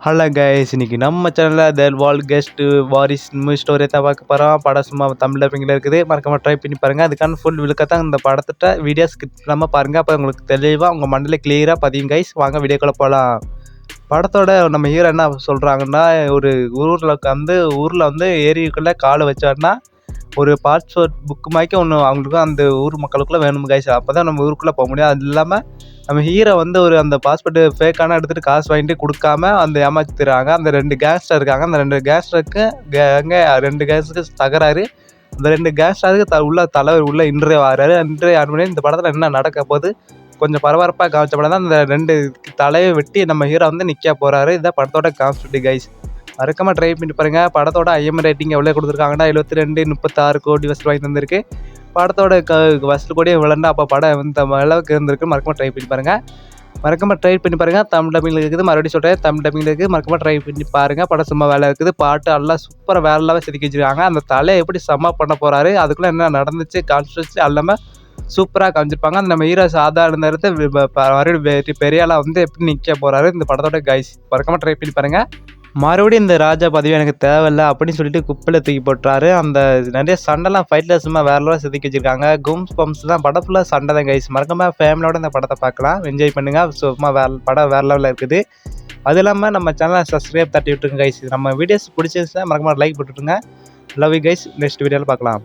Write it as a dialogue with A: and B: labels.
A: Hello guys, இன்னைக்கு நம்ம சேனலில் the world guest Waris new story தான் பார்க்க போகிறோம். படம் சும்மா தமிழ் டப்பிங்கில் இருக்குது. மறக்காம ட்ரை பண்ணி பாருங்கள். அதுக்கான ஃபுல் விழுக்கத்தான் இந்த படத்திட்ட வீடியோ ஸ்கிப் பண்ணாமல் பாருங்கள். அப்போ உங்களுக்கு தெளிவாக உங்கள் மண்டலில் கிளியராக பதியும் கைஸ். வாங்க வீடியோக்குள்ளே போகலாம். படத்தோட நம்ம ஹீரோ என்ன சொல்கிறாங்கன்னா, ஒரு ஊரில் வந்து ஏரிக்குள்ளே காலை வச்சாருன்னா ஒரு பாஸ்போர்ட் புக்கு மாதிரி ஒன்று அவங்களுக்கும் அந்த ஊர் மக்களுக்குள்ளே வேணும் கைஸ். அப்போ தான் நம்ம ஊருக்குள்ளே போக முடியும். அது இல்லாமல் நம்ம ஹீரோ வந்து அந்த பாஸ்போர்ட்டு ஃபேக்கான எடுத்துகிட்டு காசு வாங்கிட்டு கொடுக்காம ஏமாற்றிடுறாங்க. அந்த 2 கேங்ஸ்டர் இருக்காங்க. அந்த 2 கேங்ஸ்டருக்கு ரெண்டு கேங்ஸ்டருக்கு தகராறு. அந்த 2 கேங்ஸ்டருக்கு உள்ள தலைவர் உள்ள இன்றைய வராரு. இன்றைய பண்ணி இந்த படத்தில் என்ன நடக்க போகுது கொஞ்சம் பரபரப்பாக காமிச்ச படம் தான். அந்த 2 தலையை வெட்டி நம்ம ஹீரோ வந்து நிற்க போகிறாரு. இதான் படத்தோட கான்செப்ட் கைஸ். மறக்காம ட்ரை பண்ணி பாருங்கள். படத்தோட ஐஎம் ரேட்டிங் எவ்வளோ கொடுத்துருக்காங்கன்னா 72-36 கோடி வசூல் வாங்கி தந்திருக்கு. படத்தோட வசூல் கோடியே விளண்டா அப்போ படம் இந்த அளவுக்கு இருந்திருக்கு. மறக்காம ட்ரை பண்ணி பாருங்கள். தமிழ் டப்பிங்கில் இருக்குது. மறுபடியும் சொல்கிறேன், தமிழ் டப்பிங்கில் இருக்குது. மறக்காம ட்ரை பண்ணி பாருங்கள். படம் சும்மா வேலை இருக்குது. பாட்டு எல்லாம் சூப்பராக வேற லெவலில் செதுக்கி வச்சுருக்காங்க. அந்த தலையை எப்படி செம்ம பண்ண போகிறாரு, அதுக்குள்ளே என்ன நடந்துச்சு கான்ஸ்ட்ரக்ட் எல்லாமே சூப்பராக காமிச்சிருப்பாங்க. அந்த நம்ம ஹீரோ சாதாரண நேரத்தை மறுபடியும் பெரிய ஆளாக வந்து எப்படி நிற்க போகிறாரு இந்த படத்தோட கைஸ். மறக்காம ட்ரை பண்ணி பாருங்கள். மறுபடியும் இந்த ராஜா பதவி எனக்கு தேவையில்லை அப்படின்னு சொல்லிட்டு குப்பையில் தூக்கி போட்டுறாரு. அந்த நிறைய சண்டைலாம் ஃபைட்டில் சும்மா வேற லெவலில் செதுக்கி வச்சிருக்காங்க. கூம்ஸ் பம்ப்ஸ் தான் படம் ஃபுல்லாக சண்டை தான் கைஸ். மறக்காம ஃபேமிலியோட இந்த படத்தை பார்க்கலாம், என்ஜாய் பண்ணுங்கள். சும்மா படம் வேற லெவலில் இருக்குது. அது இல்லாமல் நம்ம சேனலை சப்ஸ்கிரைப் தட்டி விட்டுருங்க கைஸ். நம்ம வீடியோஸ் பிடிச்சிருந்துச்சுன்னா மறக்காம லைக் போட்டுருங்க. Love you guys. நெக்ஸ்ட் வீடியோவில் பார்க்கலாம்.